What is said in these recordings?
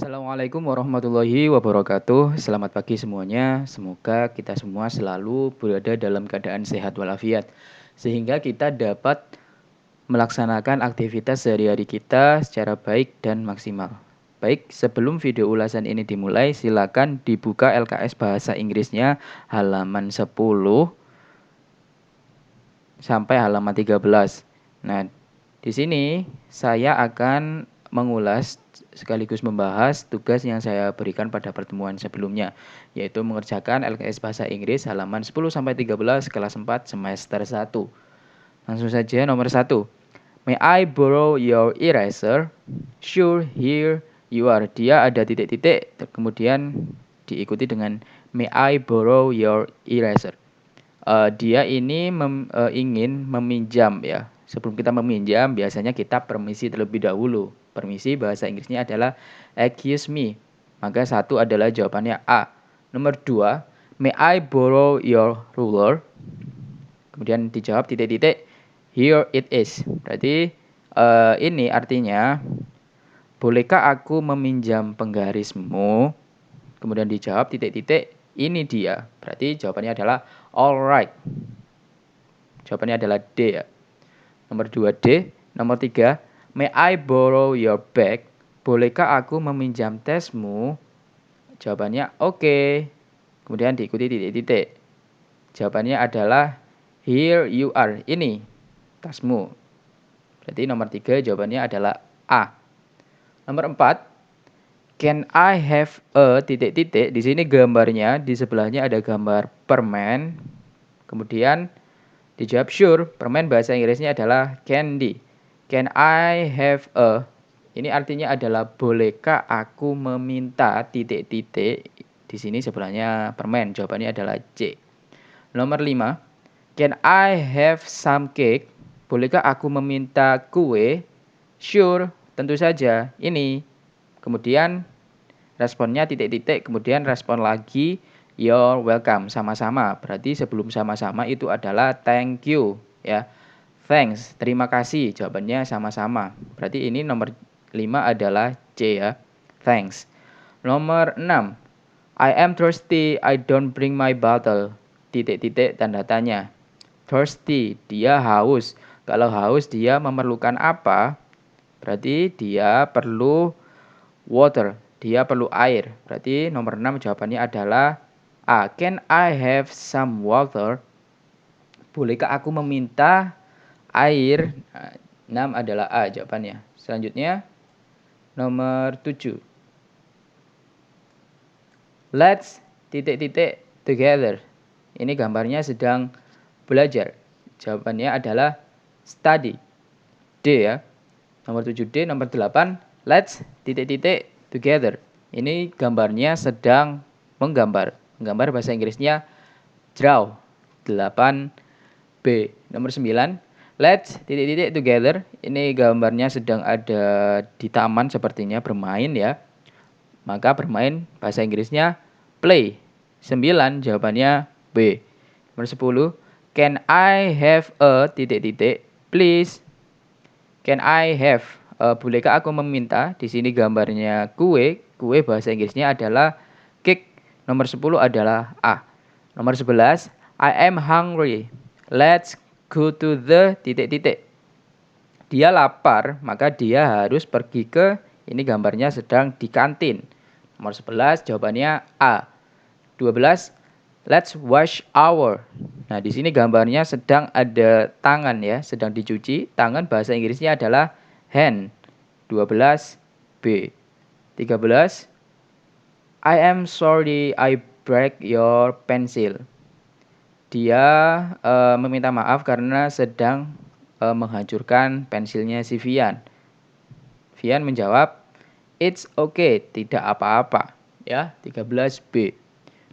Assalamualaikum warahmatullahi wabarakatuh. Selamat pagi semuanya. Semoga kita semua selalu berada dalam keadaan sehat walafiat, sehingga kita dapat melaksanakan aktivitas sehari-hari kita secara baik dan maksimal. Baik, sebelum video ulasan ini dimulai, silakan dibuka LKS Bahasa Inggrisnya halaman 10 sampai halaman 13. Nah, di sini saya akan mengulas sekaligus membahas tugas yang saya berikan pada pertemuan sebelumnya, yaitu mengerjakan LKS Bahasa Inggris halaman 10 sampai 13 kelas 4 semester 1. Langsung saja nomor 1. May I borrow your eraser? Sure, here you are. Dia ada titik-titik, kemudian diikuti dengan may I borrow your eraser. Dia ini ingin meminjam ya. Sebelum kita meminjam, biasanya kita permisi terlebih dahulu. Permisi bahasa Inggrisnya adalah excuse me. Maka satu adalah jawabannya A. Nomor 2, may I borrow your ruler? Kemudian dijawab titik-titik, here it is. Berarti ini artinya, bolehkah aku meminjam penggarismu? Kemudian dijawab titik-titik, ini dia. Berarti jawabannya adalah alright. Jawabannya adalah D ya. Nomor 2 D. Nomor 3, may I borrow your bag? Bolehkah aku meminjam tasmu? Jawabannya oke. Kemudian diikuti titik-titik. Jawabannya adalah here you are. Ini tasmu. Berarti nomor 3 jawabannya adalah A. Nomor 4, can I have a titik-titik? Di sini gambarnya, di sebelahnya ada gambar permen. Kemudian dijawab sure. Permen bahasa Inggrisnya adalah candy. Can I have a? Ini artinya adalah bolehkah aku meminta titik-titik. Di sini sebelahnya permen. Jawabannya adalah C. Nomor 5. Can I have some cake? Bolehkah aku meminta kue? Sure, tentu saja. Ini. Kemudian responnya titik-titik, kemudian respon lagi you're welcome, sama-sama. Berarti sebelum sama-sama itu adalah thank you ya. Thanks, terima kasih. Jawabannya sama-sama. Berarti ini nomor 5 adalah C ya. Thanks. Nomor 6. I am thirsty, I don't bring my bottle. Titik-titik tanda tanya. Thirsty, dia haus. Kalau haus dia memerlukan apa? Berarti dia perlu water. Dia perlu air. Berarti nomor 6 jawabannya adalah A. Can I have some water? Bolehkah aku meminta air? 6 adalah A jawabannya. Selanjutnya nomor 7. Let's titik-titik together. Ini gambarnya sedang belajar. Jawabannya adalah study. D ya. Nomor 7D. Nomor 8. Let's titik-titik together. Ini gambarnya sedang menggambar. Menggambar bahasa Inggrisnya draw. 8B. Nomor 9. Let's titik-titik together. Ini gambarnya sedang ada di taman sepertinya bermain ya. Maka bermain bahasa Inggrisnya play. 9 jawabannya B. Nomor 10. Can I have a titik-titik please? Can I have? Bolehkah aku meminta? Di sini gambarnya kue. Kue bahasa Inggrisnya adalah cake. Nomor 10 adalah A. Nomor 11. I am hungry. Let's go to the titik-titik. Dia lapar, maka dia harus pergi ke, ini gambarnya sedang di kantin. Nomor 11 jawabannya A. 12. Let's wash our. Nah, di sini gambarnya sedang ada tangan ya, sedang dicuci. Tangan bahasa Inggrisnya adalah hand. 12 B. 13. I am sorry I break your pencil. Dia meminta maaf karena sedang menghancurkan pensilnya si Vian. Vian menjawab, it's okay, tidak apa-apa. Ya, 13 B.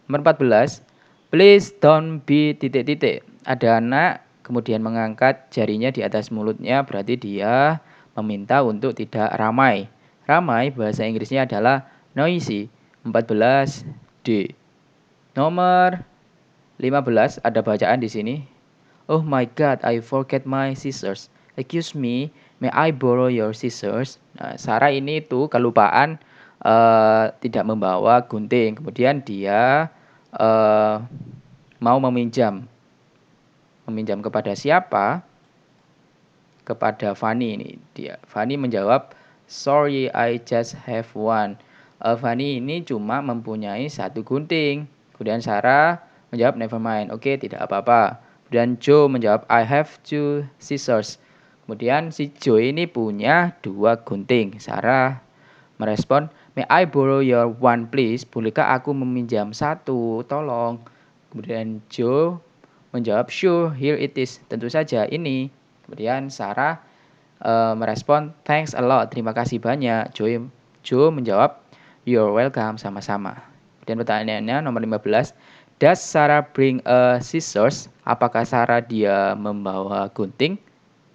Nomor 14. Please don't be titik-titik. Ada anak kemudian mengangkat jarinya di atas mulutnya, berarti dia meminta untuk tidak ramai. Ramai bahasa Inggrisnya adalah noisy. 14 D. Nomor 15 ada bacaan di sini. Oh my god, I forget my scissors. Excuse me, may I borrow your scissors? Nah, Sarah ini tuh kelupaan tidak membawa gunting. Kemudian dia mau meminjam kepada siapa? Kepada Fanny. Ini dia. Fanny menjawab, sorry, I just have one. Fanny ini cuma mempunyai satu gunting. Kemudian Sarah menjawab, never mind. Oke, tidak apa-apa. Kemudian Joe menjawab, I have two scissors. Kemudian si Joe ini punya dua gunting. Sarah merespon, may I borrow your one please? Bolehkah aku meminjam satu? Tolong. Kemudian Joe menjawab, sure, here it is. Tentu saja ini. Kemudian Sarah merespon, thanks a lot, terima kasih banyak. Joe menjawab, you're welcome, sama-sama. Kemudian pertanyaannya nomor 15, does Sarah bring a scissors? Apakah Sarah dia membawa gunting?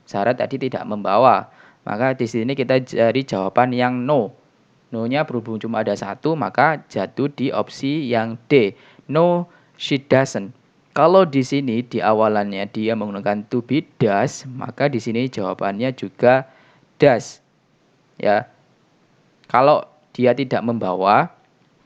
Sarah tadi tidak membawa. Maka di sini kita cari jawaban yang no. No-nya berhubung cuma ada satu, maka jatuh di opsi yang D. No, she doesn't. Kalau di sini di awalannya dia menggunakan to be does, maka di sini jawabannya juga does. Ya. Kalau dia tidak membawa,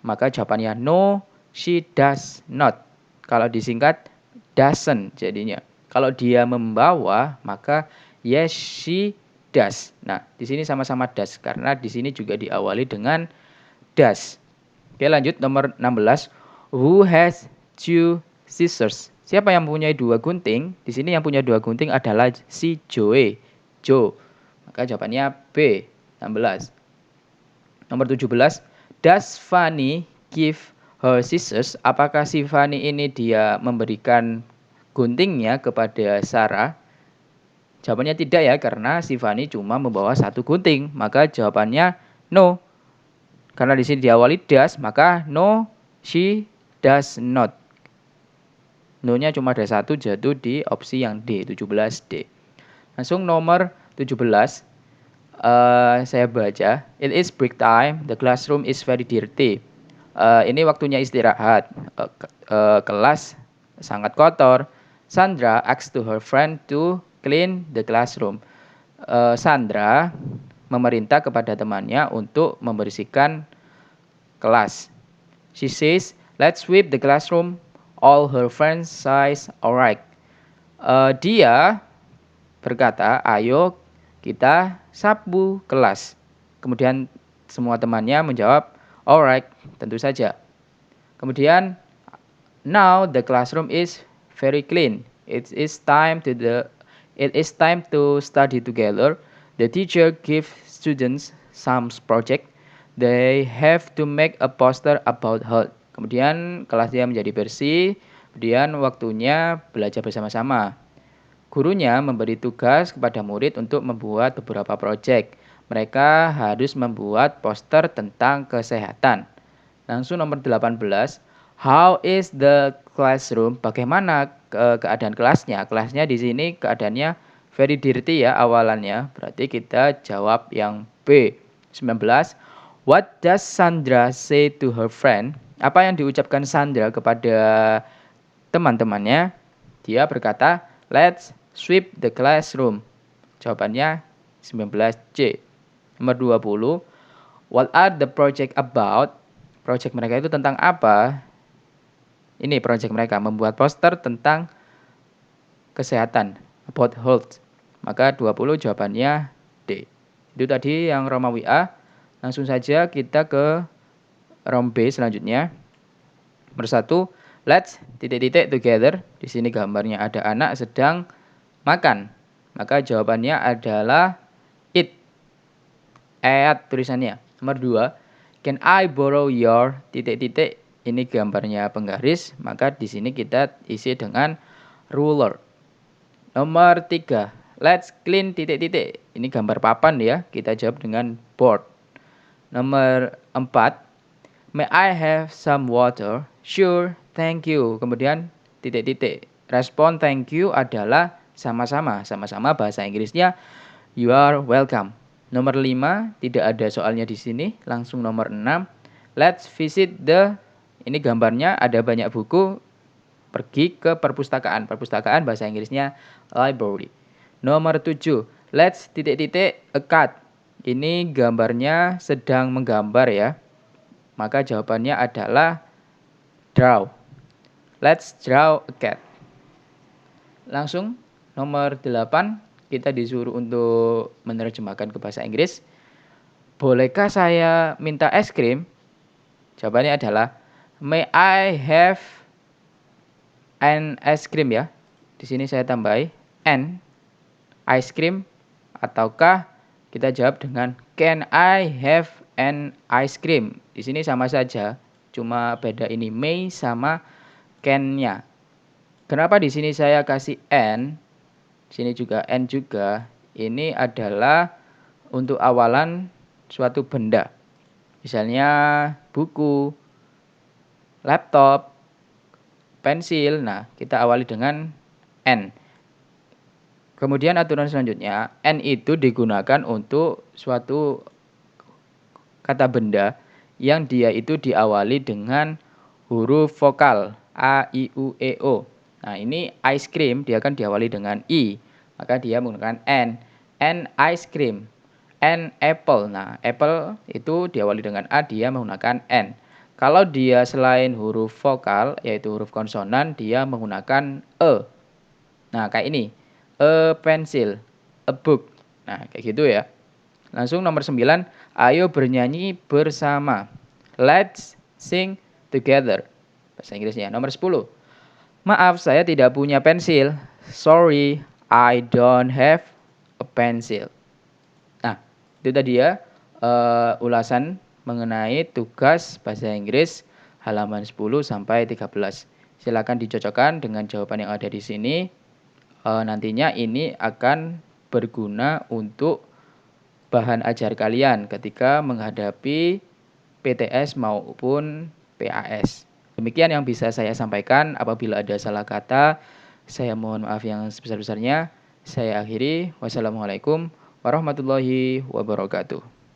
maka jawabannya no, she does not. Kalau disingkat doesn't jadinya. Kalau dia membawa, maka yes, she does. Nah, di sini sama-sama does karena di sini juga diawali dengan does. Oke, lanjut nomor 16. Who has two scissors? Siapa yang mempunyai dua gunting? Di sini yang punya dua gunting adalah si Joe. Maka jawabannya B, 16. Nomor 17. Does Fanny give her scissors? Apakah si Fanny ini dia memberikan guntingnya kepada Sarah? Jawabannya tidak ya, karena si Fanny cuma membawa satu gunting. Maka jawabannya no. Karena di sini diawali does, maka no, she does not. No-nya cuma ada satu, jatuh di opsi yang D, 17D. Langsung nomor 17. Saya baca. It is break time. The classroom is very dirty. Ini waktunya istirahat. Kelas sangat kotor. Sandra asks to her friend to clean the classroom. Sandra memerintah kepada temannya untuk membersihkan kelas. She says, let's sweep the classroom. All her friends says, alright. Dia berkata, ayo kita sapu kelas. Kemudian semua temannya menjawab, alright, tentu saja. Kemudian, now the classroom is very clean. It is time to study together. The teacher gives students some project. They have to make a poster about health. Kemudian kelasnya menjadi bersih. Kemudian waktunya belajar bersama-sama. Gurunya memberi tugas kepada murid untuk membuat beberapa proyek. Mereka harus membuat poster tentang kesehatan. Langsung nomor 18. How is the classroom? Bagaimana keadaan kelasnya? Kelasnya di sini keadaannya very dirty ya awalannya. Berarti kita jawab yang B. 19. What does Sandra say to her friend? Apa yang diucapkan Sandra kepada teman-temannya? Dia berkata, let's sweep the classroom. Jawabannya 19C. Nomor 20. What are the project about? Project mereka itu tentang apa? Ini project mereka membuat poster tentang kesehatan, about health. Maka 20 jawabannya D. Itu tadi yang Romawi A. Langsung saja kita ke Rom B selanjutnya. Nomor 1, let's titik-titik together. Di sini gambarnya ada anak sedang makan. Maka jawabannya adalah eat. Eat tulisannya. Nomor 2, can I borrow your titik-titik? Ini gambarnya penggaris, maka di sini kita isi dengan ruler. Nomor 3, let's clean titik-titik. Ini gambar papan ya, kita jawab dengan board. Nomor 4, may I have some water? Sure, thank you. Kemudian titik-titik. Respon thank you adalah sama-sama. Sama-sama bahasa Inggrisnya you are welcome. Nomor 5, tidak ada soalnya di sini. Langsung nomor 6, let's visit the. Ini gambarnya ada banyak buku. Pergi ke perpustakaan. Perpustakaan bahasa Inggrisnya library. Nomor 7, let's titik-titik a cat. Ini gambarnya sedang menggambar ya. Maka jawabannya adalah draw. Let's draw a cat. Langsung nomor 8 kita disuruh untuk menerjemahkan ke bahasa Inggris. Bolehkah saya minta es krim? Jawabannya adalah may I have an ice cream ya. Di sini saya tambahi an ice cream, ataukah kita jawab dengan can I have an ice cream. Di sini sama saja, cuma beda ini may sama can-nya. Kenapa di sini saya kasih n? Sini juga n juga. Ini adalah untuk awalan suatu benda. Misalnya buku, laptop, pensil. Nah, kita awali dengan n. Kemudian aturan selanjutnya, n itu digunakan untuk suatu kata benda yang dia itu diawali dengan huruf vokal a, i, u, e, o. Nah, ini ice cream dia akan diawali dengan i, maka dia menggunakan n. An ice cream, an apple. Nah, apple itu diawali dengan a, dia menggunakan n. Kalau dia selain huruf vokal yaitu huruf konsonan, dia menggunakan e. Nah, kayak ini. A pencil, a book. Nah, kayak gitu ya. Langsung nomor 9, ayo bernyanyi bersama. Let's sing together. Bahasa Inggrisnya. Nomor 10, maaf saya tidak punya pensil. Sorry, I don't have a pencil. Nah, itu tadi ya ulasan mengenai tugas bahasa Inggris halaman 10 sampai 13. Silakan dicocokkan dengan jawaban yang ada di sini. Nantinya ini akan berguna untuk bahan ajar kalian ketika menghadapi PTS maupun PAS. Demikian yang bisa saya sampaikan. Apabila ada salah kata, saya mohon maaf yang sebesar-besarnya. Saya akhiri. Wassalamualaikum warahmatullahi wabarakatuh.